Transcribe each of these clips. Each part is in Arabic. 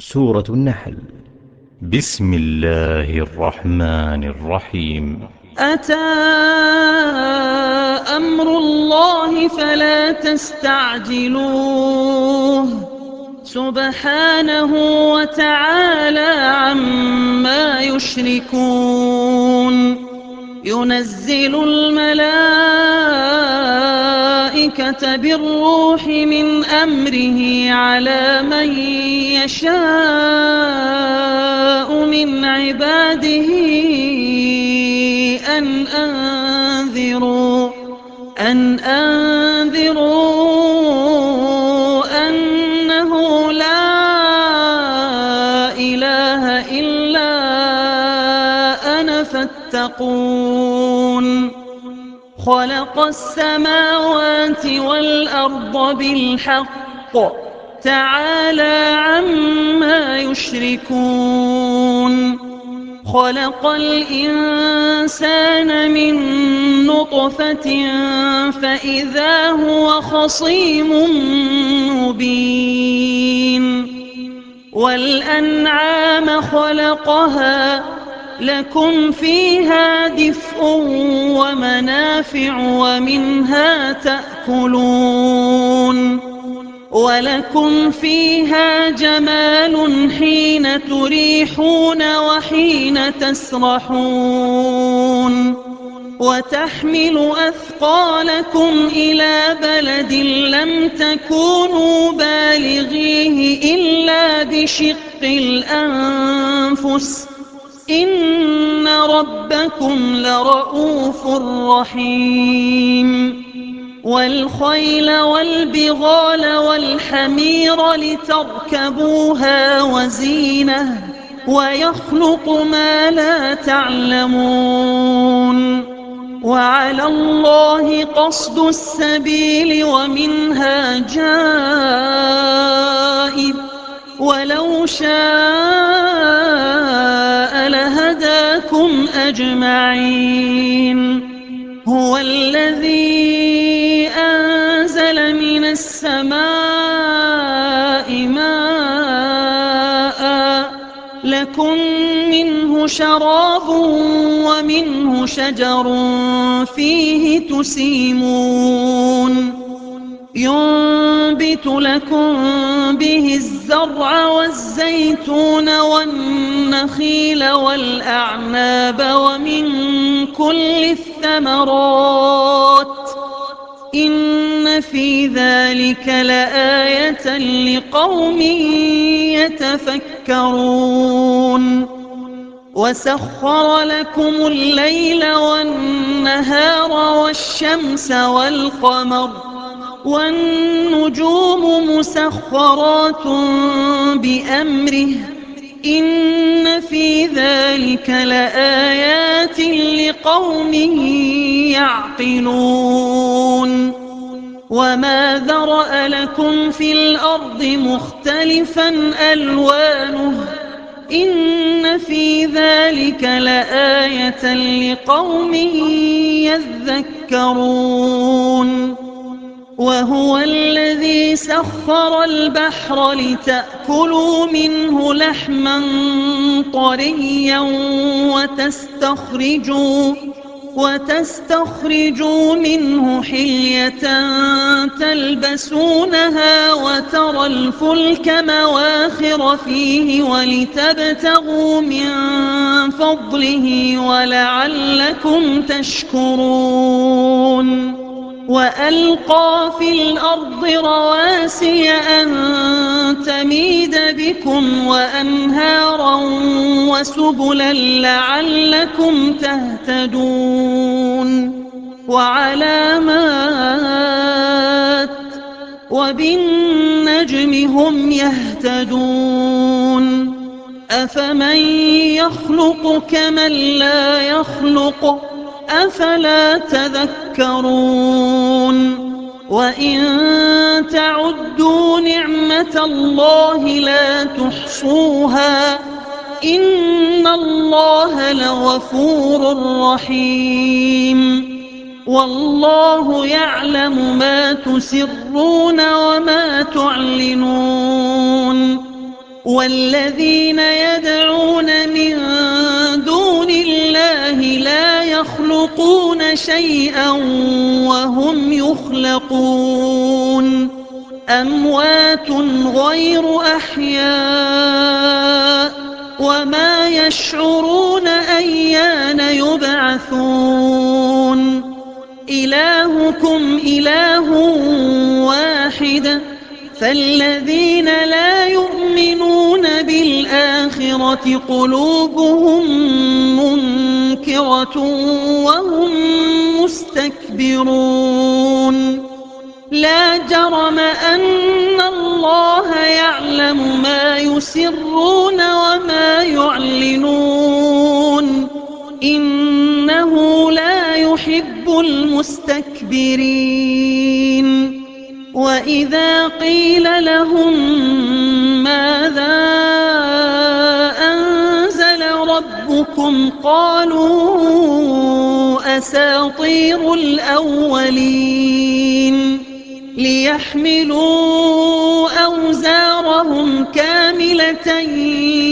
سورة النحل. بسم الله الرحمن الرحيم. أتى أمر الله فلا تستعجلوه سبحانه وتعالى عما يشركون. ينزل الملائكة بالروح من أمره على من يشاء من عباده أن أنذروا أنه لا إله إلا أنا فاتقون. خلق السماوات والأرض بالحق تعالى عما يشركون. خلق الإنسان من نطفة فإذا هو خصيم مبين. والأنعام خلقها لكم فيها دفء ومنافع ومنها تأكلون. ولكم فيها جمال حين تريحون وحين تسرحون. وتحمل أثقالكم إلى بلد لم تكونوا بالغيه إلا بشق الأنفس إن ربكم لرؤوف رحيم. والخيل والبغال والحمير لتركبوها وزينة ويخلق ما لا تعلمون. وعلى الله قصد السبيل ومنها جائر ولو شاء لهداكم أجمعين. هو الذي أنزل من السماء ماء لكم منه شراب ومنه شجر فيه تسيمون. ينبت لكم به الزرع والزيتون والنخيل والأعناب ومن كل الثمرات إن في ذلك لآية لقوم يتفكرون. وسخر لكم الليل والنهار والشمس والقمر والنجوم مسخرات بأمره إن في ذلك لآيات لقوم يعقلون. وما ذرأ لكم في الأرض مختلفا ألوانه إن في ذلك لآية لقوم يذكرون. وهو الذي سخر البحر لتأكلوا منه لحما طريا وتستخرجوا منه حلية تلبسونها وترى الفلك مواخر فيه ولتبتغوا من فضله ولعلكم تشكرون. وألقى في الأرض رواسي أن تميد بكم وأنهارا وسبلا لعلكم تهتدون. وعلامات وبالنجم هم يهتدون. أفمن يخلق كمن لا يخلق أفلا تذكرون. وإن تعدوا نعمة الله لا تحصوها إن الله لغفور رحيم. والله يعلم ما تسرون وما تعلنون والذين يدعون من دون الله لا يخلقون شيئا وهم يخلقون أموات غير أحياء وما يشعرون أيان يبعثون إلهكم إله واحد فالذين لا يؤمنون بالآخرة قلوبهم منكرة وهم مستكبرون لا جرم أن الله يعلم ما يسرون وما يعلنون إنه لا يحب المستكبرين وإذا قيل لهم ماذا أنزل ربكم قالوا أساطير الأولين ليحملوا أوزارهم كاملة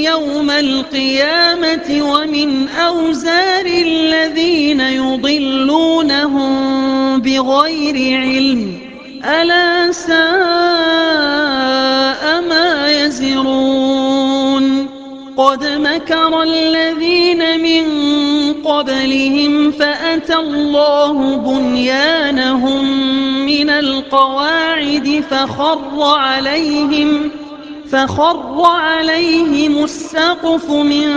يوم القيامة ومن أوزار الذين يضلونهم بغير علم ألا ساء ما يزرون قد مكر الذين من قبلهم فأتى الله بنيانهم من القواعد فخر عليهم السقف من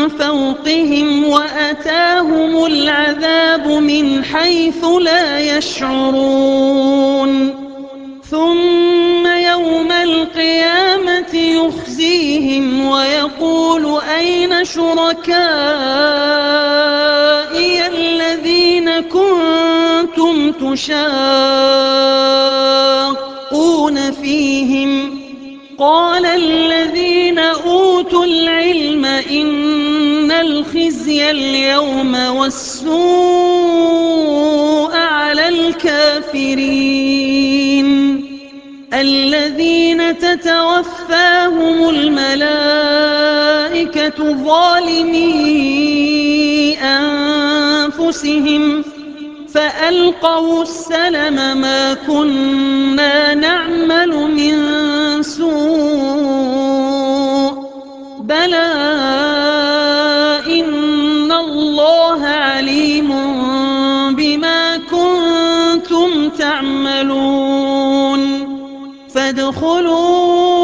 فوقهم وأتاهم العذاب من حيث لا يشعرون ثم يوم القيامة يخزيهم ويقول أين شركائي الذين كنتم تشاقون فيهم قال الذين أوتوا العلم إن الخزي اليوم والسوء على الكافرين الذين تتوفاهم الملائكة ظالمي أنفسهم فألقوا السلم ما كنا نعمل من سوء بلى إن الله عليم بما كنتم تعملون فادخلوا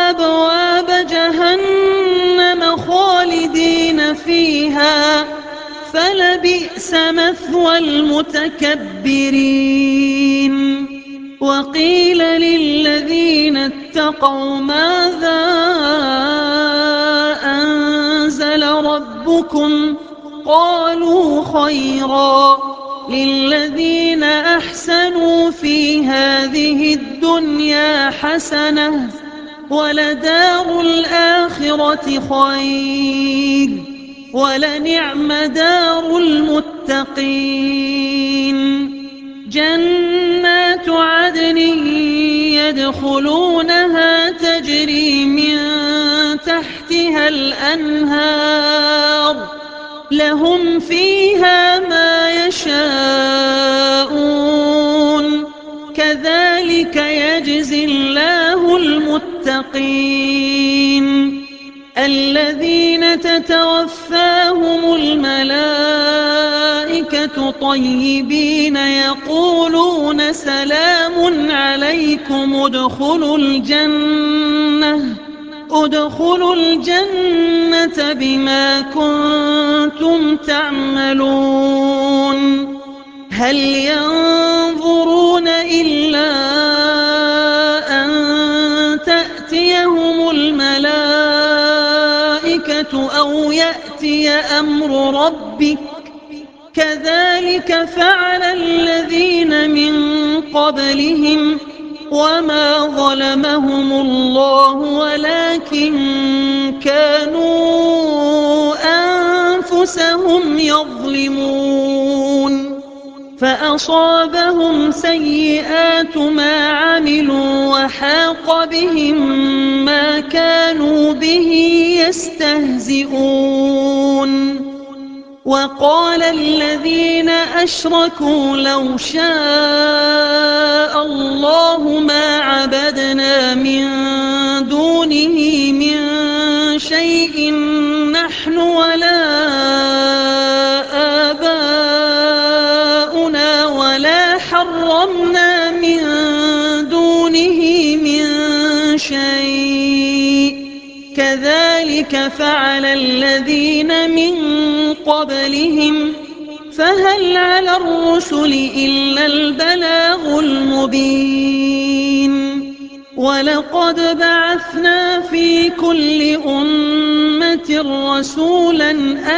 أبواب جهنم خالدين فيها فلبئس مثوى المتكبرين وقيل للذين اتقوا ماذا أنزل ربكم قالوا خيرا للذين أحسنوا في هذه الدنيا حسنة ولدار الآخرة خير ولنعم دار المتقين جنات عدن يدخلونها تجري من تحتها الأنهار لهم فيها ما يشاءون كذلك يجزي الله المتقين الذين تتوفاهم الملائكة طيبين يقولون سلام عليكم ادخلوا الجنة بما كنتم تعملون هل ينظرون إلا أن تأتيهم الملائكة أو يأتي أمر ربك كذلك فعل الذين من قبلهم وما ظلمهم الله ولكن كانوا أنفسهم يظلمون فأصابهم سيئات ما عملوا وحاق بهم ما كانوا به يستهزئون وقال الذين أشركوا لو شاء الله ما عبدنا من دونه من شيء نحن ولا آباؤنا ولا حرمنا من دونه من شيء كذلك فعل الذين من قبلهم فهل على الرسل إلا البلاغ المبين ولقد بعثنا في كل أمة رسولا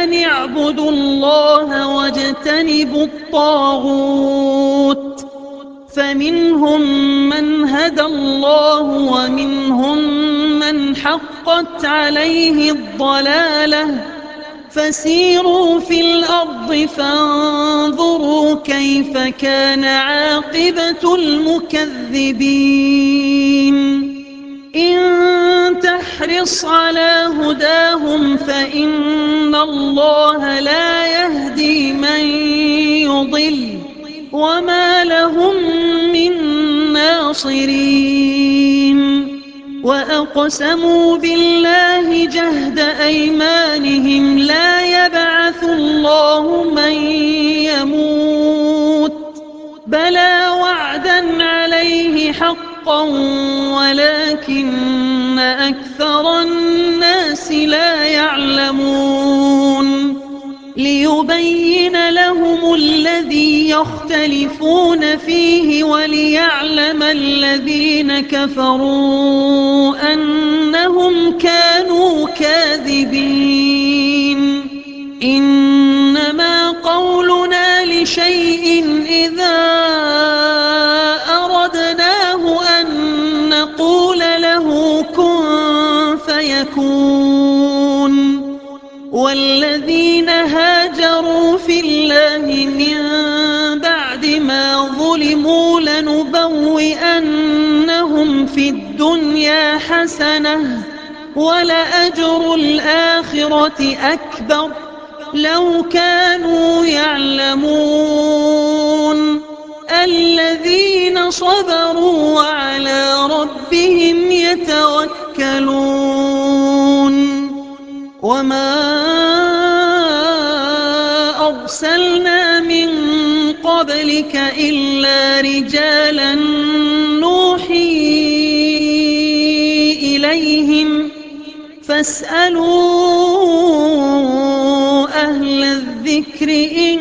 أن اعبدوا الله واجتنبوا الطاغوت فمنهم من هدى الله ومنهم من حقت عليه الضلالة فسيروا في الأرض فانظروا كيف كان عاقبة المكذبين إن تحرص على هداهم فإن الله لا يهدي من يضل وما لهم من ناصرين وأقسموا بالله جهد أيمانهم لا يبعث الله من يموت بلى وعدا عليه حقا ولكن أكثر الناس لا يعلمون ليبين لهم الذي يختلفون فيه وليعلم الذين كفروا أنهم كانوا كاذبين إنما قولنا لشيء إذا أردناه أن نقول له كن فيكون والذين هاجروا في الله من بعد ما ظلموا لنبوئنهم في الدنيا حسنة ولأجر الآخرة أكبر لو كانوا يعلمون الذين صبروا وعلى ربهم يتوكلون وما أرسلنا من قبلك إلا رجالا نوحي إليهم فاسألوا أهل الذكر إن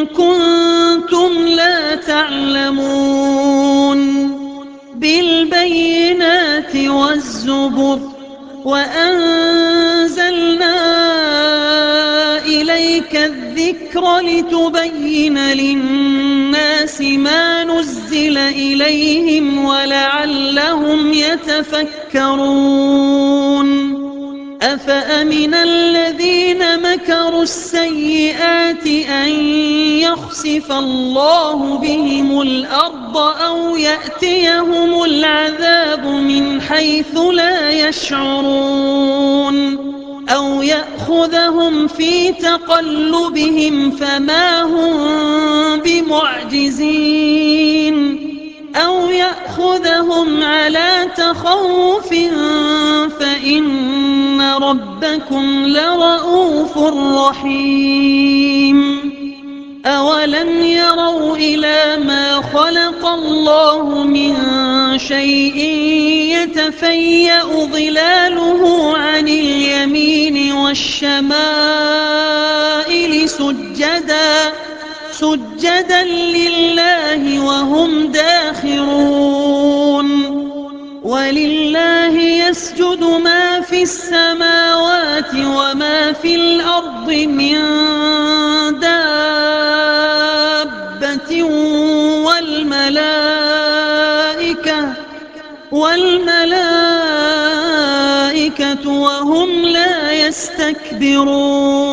كنتم لا تعلمون بالبينات والزبر وأنزلنا إليك الذكر لتبين للناس ما نزل إليهم ولعلهم يتفكرون أفأمن الذين مكروا السيئات أن يخسف الله بهم الأرض أو يأتيهم العذاب من حيث لا يشعرون أو يأخذهم في تقلبهم فما هم بمعجزين أو يأخذهم على تخوف فإن ربكم لرؤوف رحيم أولم يروا إلى ما خلق الله من شيء يتفيأ ظلاله عن اليمين والشمائل سجدا لله وهم داخرون ولله يسجد ما في السماوات وما في الأرض من دابة والملائكة وهم لا يستكبرون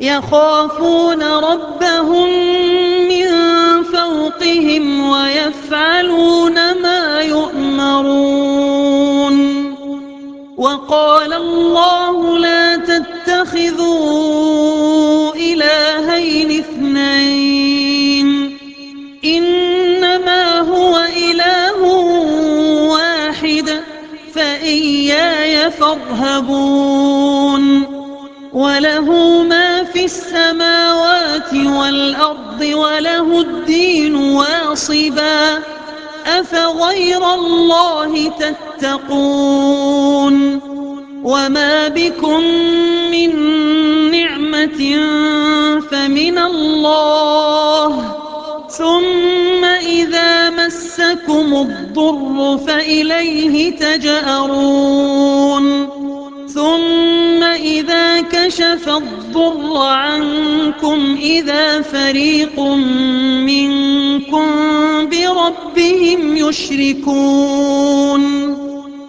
يخافون ربهم من فوقهم ويفعلون ما يؤمرون. وقال الله لا تتخذوا إلهين اثنين إنما هو إله واحد فإياي فارهبون. وله ما في السماوات والأرض وله الدين واصبا أفغير الله تتقون. وما بكم من نعمة فمن الله ثم إذا مسكم الضر فإليه تجأرون. ثم إذا كشف الضر عنكم إذا فريق منكم بربهم يشركون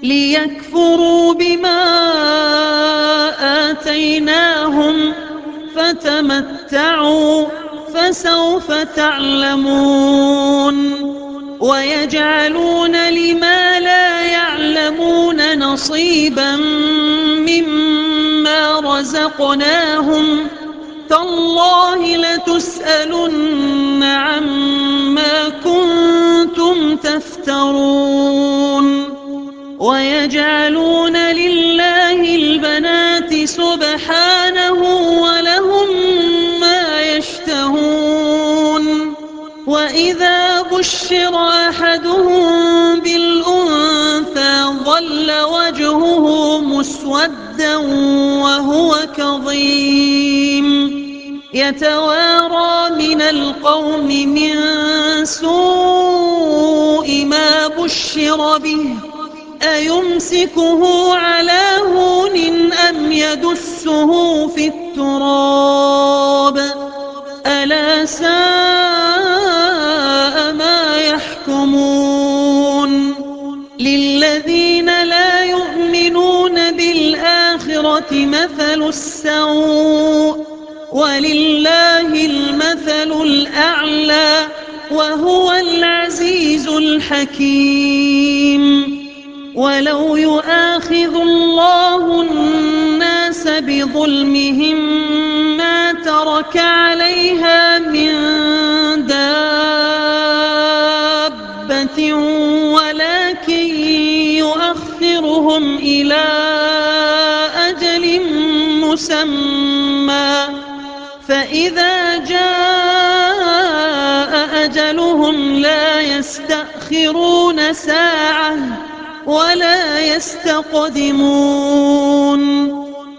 ليكفروا بما آتيناهم فتمتعوا فسوف تعلمون. ويجعلون لما لا يعلمون نصيبا مما رزقناهم تالله لتسألن عما كنتم تفترون. ويجعلون لله البنات سبحانه ولهم ما يشتهون. وإذا بشر أحدهم بالأنثى ظل وجهه مسودا وهو كظيم يتوارى من القوم من سوء ما بشر به أيمسكه على هون أم يدسه في التراب ألا ساء ما يحكمون. للذين لا يؤمنون بالآخرة مثل السوء ولله المثل الأعلى وهو العزيز الحكيم. ولو يؤاخذ الله الناس بظلمهم ما ترك عليها من دابة ولكن يؤخرهم إلى أجل مسمى فإذا جاء أجلهم لا يستأخرون ساعة ولا يستقدمون.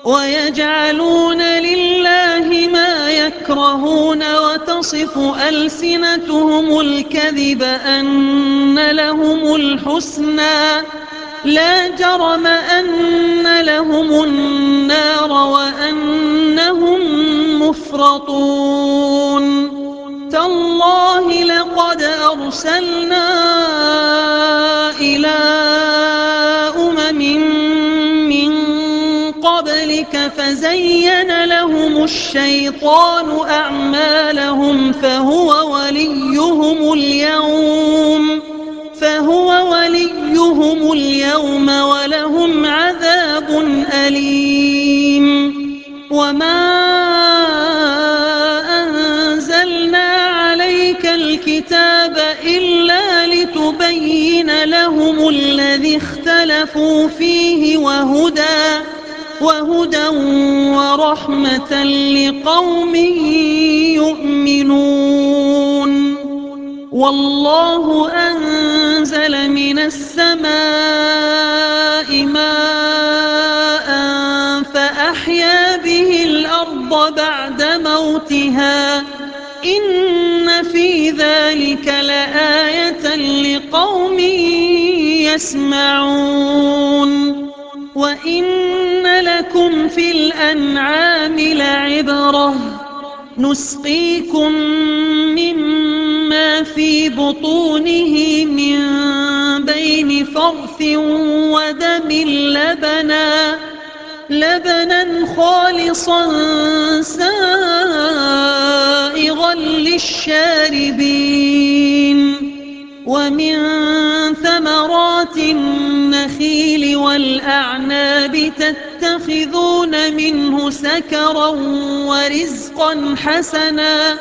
ويجعلون لله ما يكرهون وتصف ألسنتهم الكذب أن لهم الحسنى لا جرم أن لهم النار وأنهم مفرطون. تالله لقد أرسلنا إلى من قبلك فزين لهم الشيطان أعمالهم فهو وليهم اليوم ولهم عذاب أليم. وما أنزلنا عليك الكتاب إلا لتبين لهم الذي اختلفوا فيه وهدى ورحمة لقوم يؤمنون. والله أنزل من السماء ماء فأحيا به الأرض بعد موتها إن في ذلك لآية لقوم يسمعون. وإن لكم في الأنعام لعبرة نسقيكم مما في بطونه من بين فرث ودم لبنا خالصا سائغا للشاربين ومن ثمرات النخيل والأعناب تتخذون منه سكرا ورزقا حسنا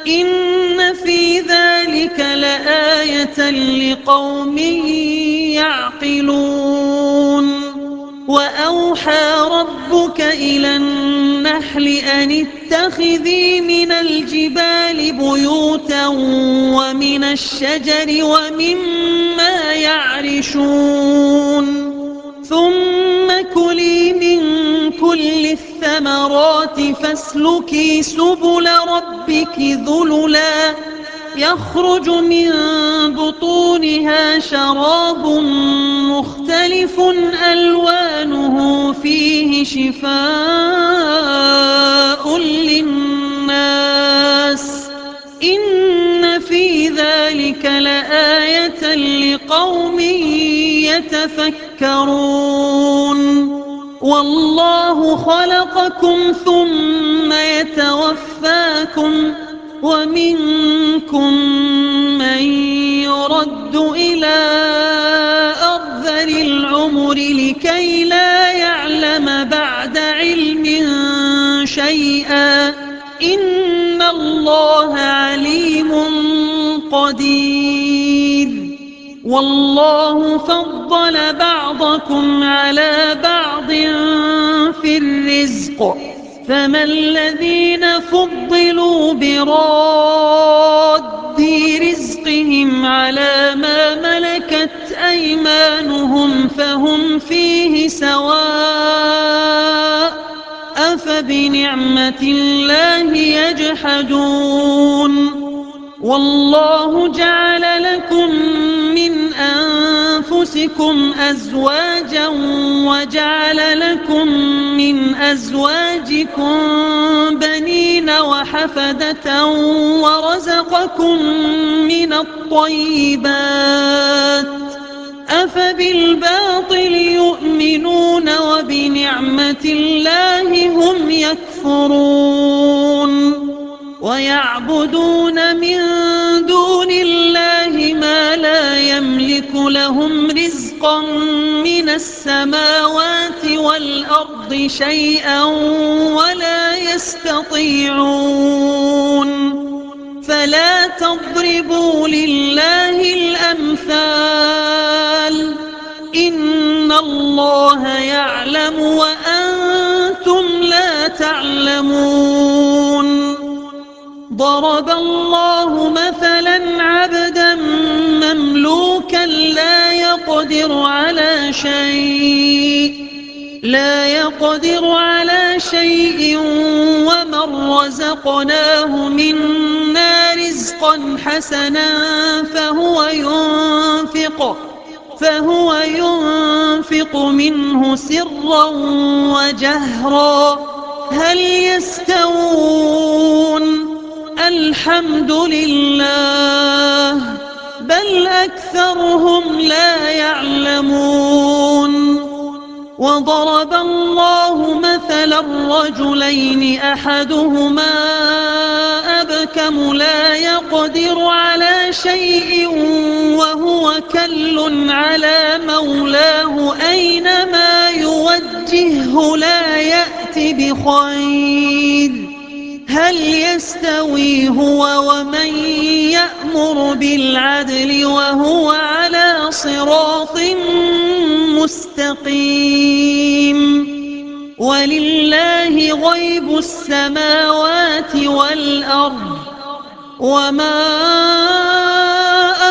إن في ذلك لآية لقوم يعقلون وأوحى ربك إلى النحل أن اتخذي من الجبال بيوتا ومن الشجر ومما يعرشون ثم كلي من كل الثمرات فاسلكي سبل ربك ذللا يخرج من بطونها شراب مختلف ألوانه فيه شفاء للناس إن في ذلك لآية لقوم يتفكرون والله خلقكم ثم يتوفاكم ومنكم من يرد إلى أرذل العمر لكي لا يعلم بعد علم شيئا إن الله عليم قدير والله فضل بعضكم على بعض في الرزق فما الذين فضلوا براد رزقهم على ما ملكت أيمانهم فهم فيه سواء أفبنعمة الله يجحدون والله جعل لكم من أنفسكم أزواجا وجعل لكم من أزواجكم بنين وحفدة ورزقكم من الطيبات أفبالباطل يؤمنون وبنعمة الله هم يكفرون ويعبدون من دون الله ما لا يملك لهم رزقا من السماوات والأرض شيئا ولا يستطيعون فلا تضربوا لله الأمثال إن الله يعلم وأنتم لا تعلمون ضرب الله مثلا عبدا مملوكا لا يقدر على شيء ومن رزقناه منا رزقا حسنا فهو ينفق منه سرا وجهرا هل يستوون الحمد لله بل أكثرهم لا يعلمون وضرب الله مثلا رجلين أحدهما أبكم لا يقدر على شيء وهو كل على مولاه أينما يوجهه لا يأتي بخير هل يستوي هو ومن يأمر بالعدل وهو على صراط مستقيم ولله غيب السماوات والأرض وما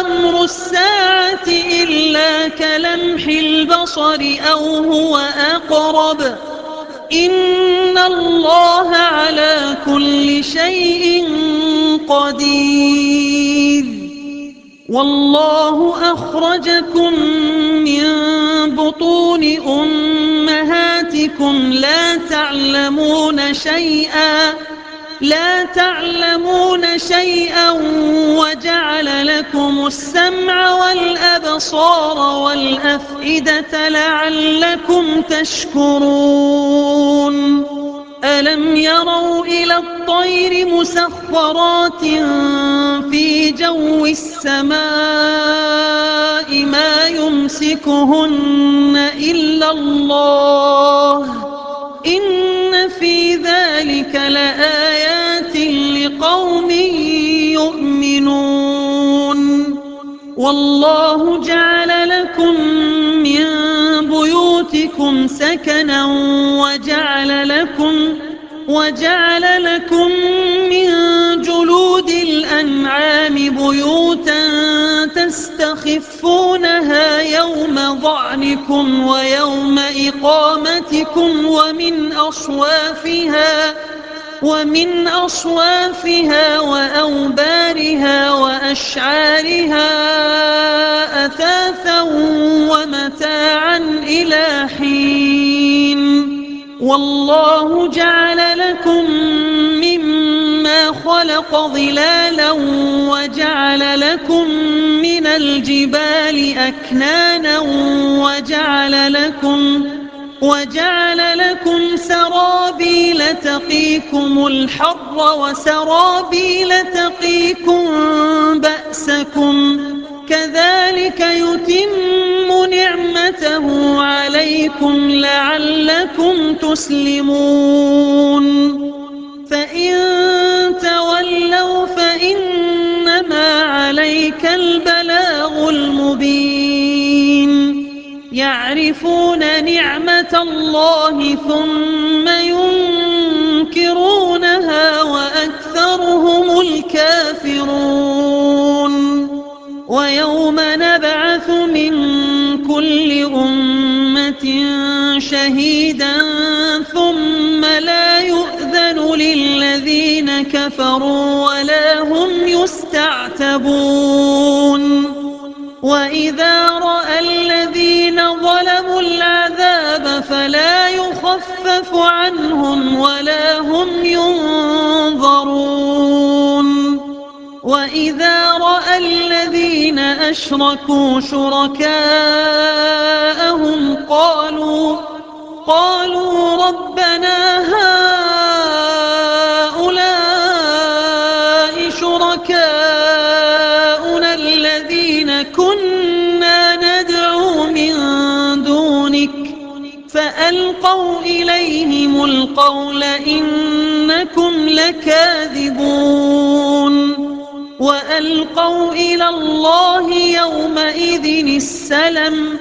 أمر الساعة إلا كلمح البصر أو هو أقرب إن الله على كل شيء قدير والله أخرجكم من بطون أمهاتكم لا تعلمون شيئا لا تعلمون شيئا وجعل لكم السمع والأبصار والأفئدة لعلكم تشكرون ألم يروا إلى الطير مسخرات في جو السماء ما يمسكهن إلا الله إن في ذلك لآيات لقوم يؤمنون والله جعل لكم من بيوتكم سكنا وجعل لكم من جلود الأنعام بيوتا تستخفونها يوم ظعنكم ويوم إقامتكم ومن أصوافها وأوبارها وأشعارها أثاثا ومتاعا إلى حين والله جعل لكم مما خلق ظلالا وجعل لكم من الجبال أكنانا وجعل لكم سرابيل تقيكم الحر وسرابيل تقيكم بأسكم كذلك يتم نعمته عليكم لعلكم تسلمون فإن تولوا فإنما عليك البلاغ المبين يعرفون نعمة الله ثم ينكرونها وأكثرهم الكافرون ويوم نبعث من كل أمة شهيدا ثم لا يؤذن للذين كفروا ولا هم يستعتبون وإذا رأى الذين ظلموا العذاب فلا يخفف عنهم ولا هم ينظرون وإذا رأى الذين أشركوا شركاءهم قالوا ربنا هؤلاء شركاؤنا الذين كنا ندعو من دونك فألقوا إليهم القول إنكم لكاذبون وألقوا إلى الله يومئذ السلم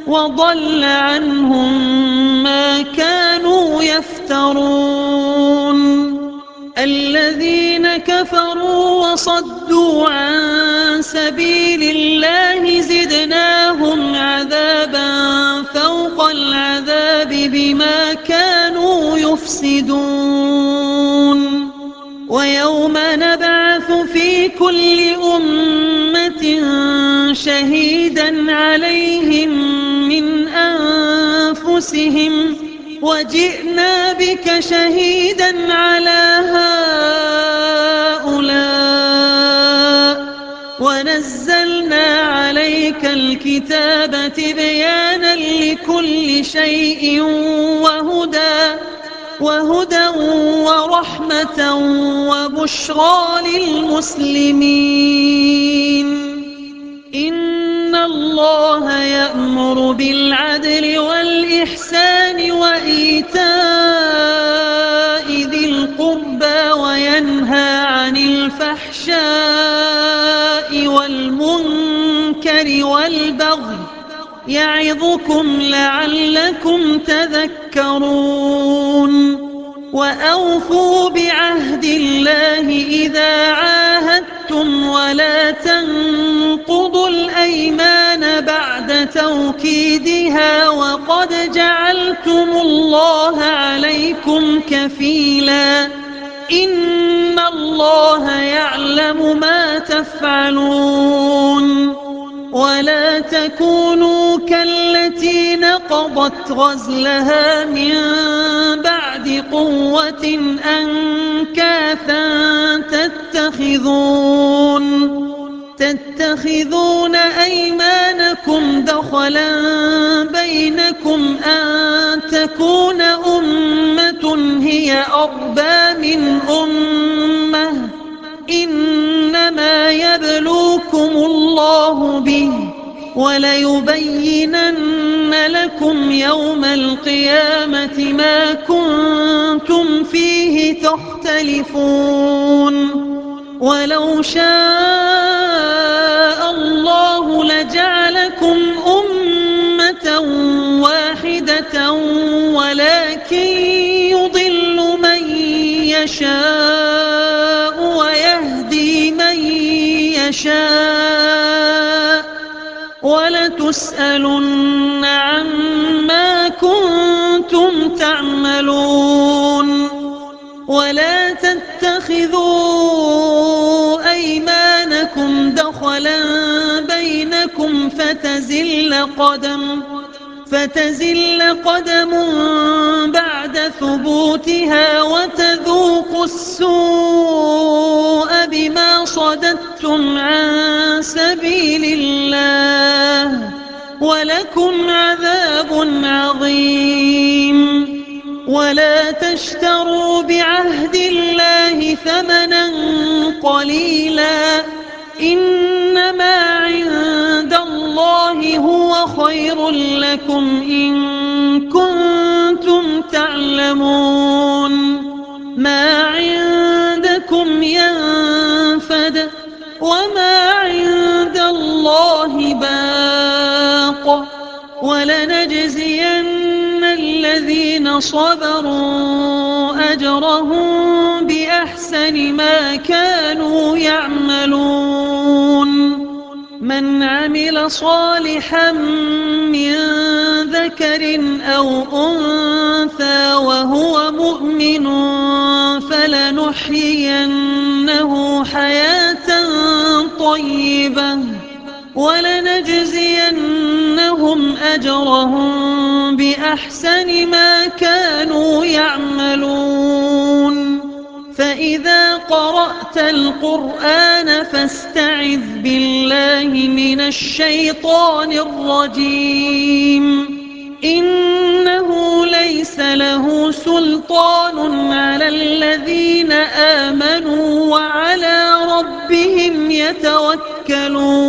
وضل عنهم ما كانوا يفترون الذين كفروا وصدوا عن سبيل الله زدناهم عذابا فوق العذاب بما كانوا يفسدون ويوم نبعث في كل أمة شهيدا عليهم من أنفسهم وجئنا بك شهيدا على هؤلاء ونزلنا عليك الكتاب تبيانا لكل شيء وهدى ورحمة وبشرى للمسلمين إن الله يأمر بالعدل والإحسان وإيتاء ذي القربى وينهى عن الفحشاء والمنكر والبغي يعظكم لعلكم تذكرون وأوفوا بعهد الله إذا عاهدتم ولا تنقضوا الأيمان بعد توكيدها وقد جعلتم الله عليكم كفيلا إن الله يعلم ما تفعلون ولا تكونوا كالتي نقضت غزلها من بعد قوة أنكاثا تتخذون أيمانكم دخلا بينكم أن تكون أمة هي أربى من أمة إنما يبلوكم الله به وليبينن لكم يوم القيامة ما كنتم فيه تختلفون ولو شاء الله لجعلكم أمة واحدة ولكن يضل من يشاء ويهدي من يشاء ولتسألن عما كنتم تعملون ولا تتخذوا أيمانكم دخلا بينكم فتزل قدم بعد ثبوتها وتذوقوا السوء بما صددتم عن سبيل الله ولكم عذاب عظيم ولا تشتروا بعهد الله ثمنا قليلا إنما عند الله هو خير لكم إن كنتم تعلمون ما عندكم ينفد وما عند الله باق ولنجزين الذين صبروا أجرهم بأحسن ما كانوا يعملون من عمل صالحا من ذكر أو أنثى وهو مؤمن فلنحيينه حياة طيبة ولنجزينهم أجرهم بأحسن ما كانوا يعملون فإذا قرأت القرآن فاستعذ بالله من الشيطان الرجيم إنه ليس له سلطان على الذين آمنوا وعلى ربهم يتوكلون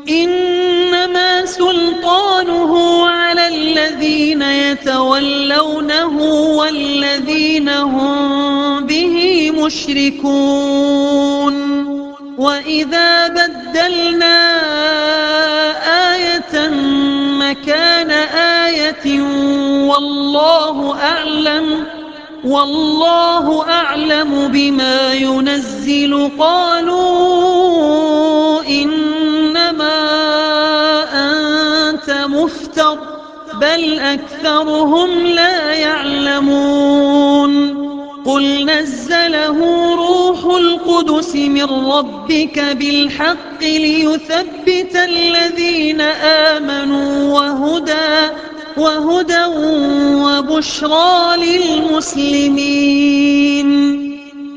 إنما سلطانه على الذين يتولونه والذين هم به مشركون وإذا بدلنا آية مكان آية والله أعلم بما ينزل قالوا إنما أنت مفتر بل أكثرهم لا يعلمون قل نزله روح القدس من ربك بالحق ليثبت الذين آمنوا وهدى وبشرى للمسلمين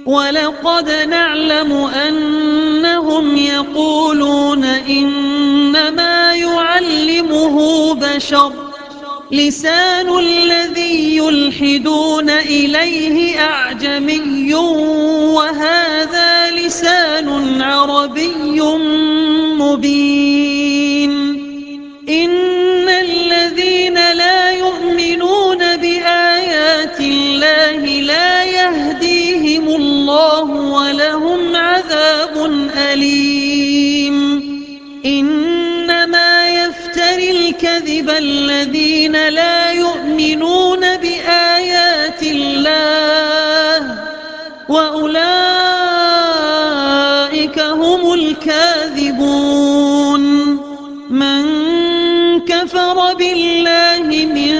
ولقد نعلم أنهم يقولون إنما يعلمه بشر لسان الذي يلحدون إليه أعجمي وهذا لسان عربي مبين إن الذين لا يؤمنون بآيات الله لا يهديهم الله ولهم عذاب أليم إنما يفتري الكذب الذين لا يؤمنون بآيات الله وأولئك هم الكاذبون من كفر بالله من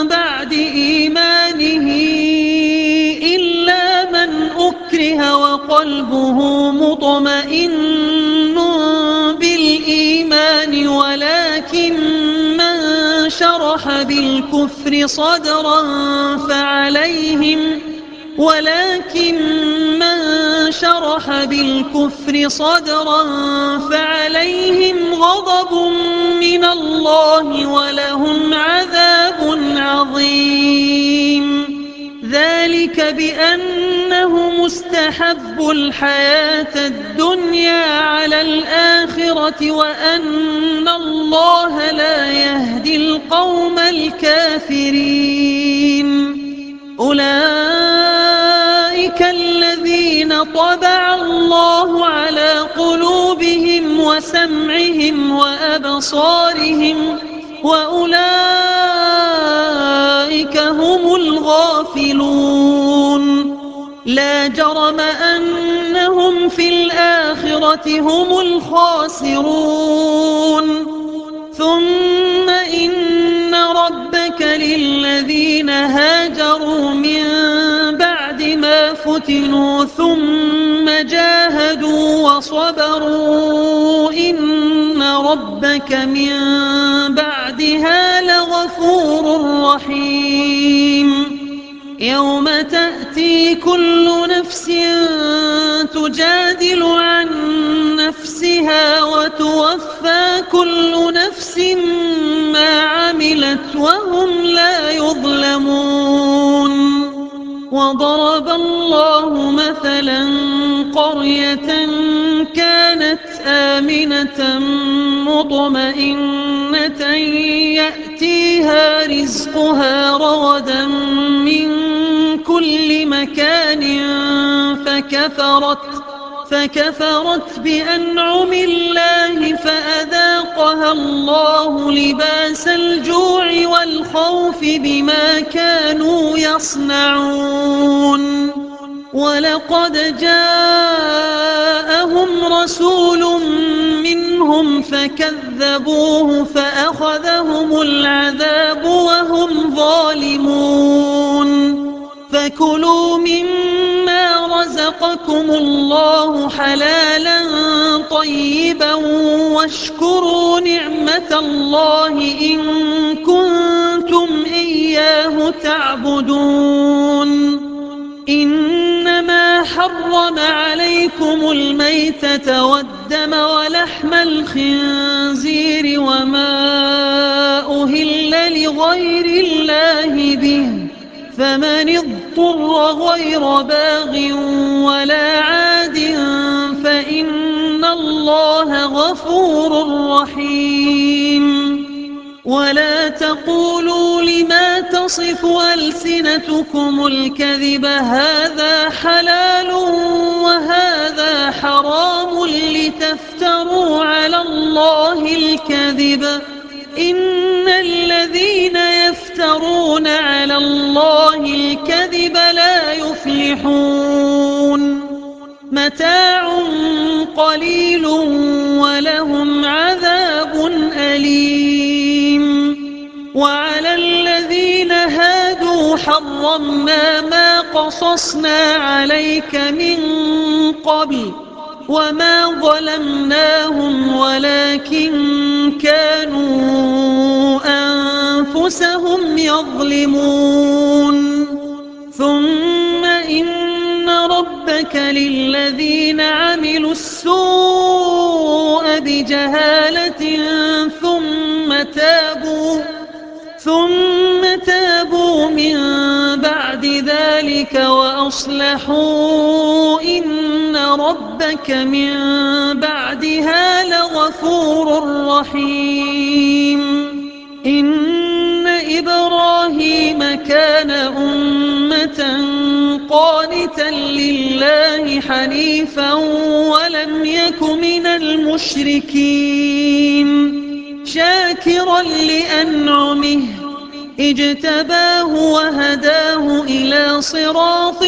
بعد إيمانه إلا من أكره وقلبه مطمئن بالإيمان ولكن من شرح بالكفر صدرا ولكن من شرح بالكفر صدرا فعليهم غضب من الله ولهم عذاب عظيم. ذلك بأنه مستحب الحياة الدنيا على الآخرة وأن الله لا يهدي القوم الكافرين. أولئك الذين طبع الله على قلوبهم وسمعهم وأبصارهم وأولئك هم الغافلون. لا جرم أنهم في الآخرة هم الخاسرون. ثم إن ربك للذين هاجروا من بعد ما فتنوا ثم جاهدوا وصبروا إن ربك من بعدها لغفور رحيم. يوم تأتي كل نفس تجادل عن نفسها وتوفى كل نفس ما عملت وهم لا يظلمون. وضرب الله مثلا قرية كانت آمنة مطمئنة يأتيها رزقها رغدا من كل مكان فكفرت بأنعم الله فأذاقها الله لباس الجوع والخوف بما كانوا يصنعون. ولقد جاءهم رسول منهم فكذبوه فأخذهم العذاب وهم ظالمون. فكلوا مما رزقكم الله حلالا طيبا واشكروا نعمة الله إن كنتم إياه تعبدون. إنما حرم عليكم الميتة والدم ولحم الخنزير وما أهل لغير الله به فمن اضطر غير باغ ولا عاد فإن الله غفور رحيم. ولا تقولوا لما تصف ألسنتكم الكذب هذا حلال وهذا حرام لتفتروا على الله الكذب إن الذين يفترون على الله الكذب لا يفلحون. متاع قليل ولهم عذاب أليم. وعلى الذين هادوا حرمنا ما قصصنا عليك من قبل وما ظلمناهم ولكن كانوا أنفسهم يظلمون. ثم إن ربك للذين عملوا السوء بجهالة ثم تابوا من بعد ذلك وأصلحوا إن ربك من بعدها لغفور رحيم. إن إبراهيم كان أمة قانتا لله حنيفا ولم يك من المشركين شاكرا لأنعمه اجتباه وهداه إلى صراط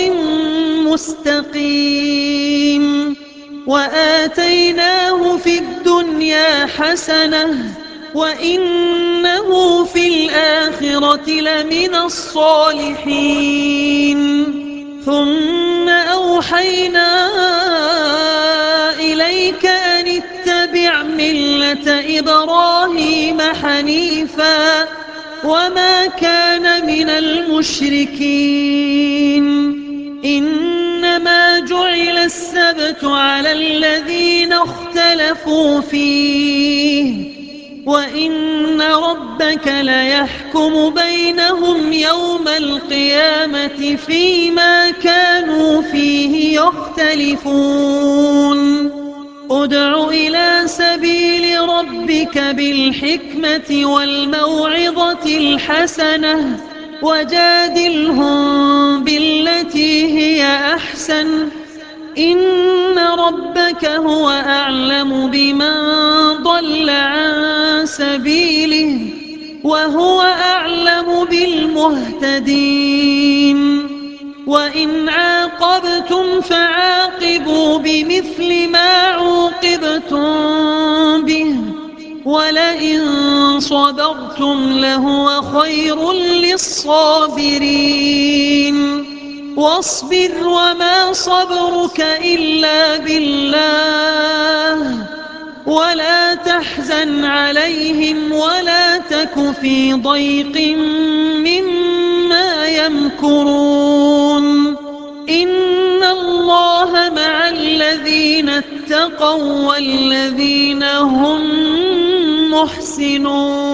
مستقيم. وآتيناه في الدنيا حسنة وإنه في الآخرة لمن الصالحين. ثم أوحينا إليك أن اتبع ملة إبراهيم حنيفا وما كان من المشركين. إنما جعل السبت على الذين اختلفوا فيه وإن ربك ليحكم بينهم يوم القيامة فيما كانوا فيه يختلفون ادع إلى سبيل ربك بالحكمة والموعظة الحسنة وجادلهم بالتي هي أحسن إن ربك هو أعلم بمن ضل عن سبيله وهو أعلم بالمهتدين وإن عاقبتم فعاقبوا بمثل ما عوقبتم به ولئن صبرتم لهو خير للصابرين واصبر وما صبرك إلا بالله ولا تحزن عليهم ولا تك في ضيق مما يمكرون إن الله مع الذين اتقوا والذين هم محسنون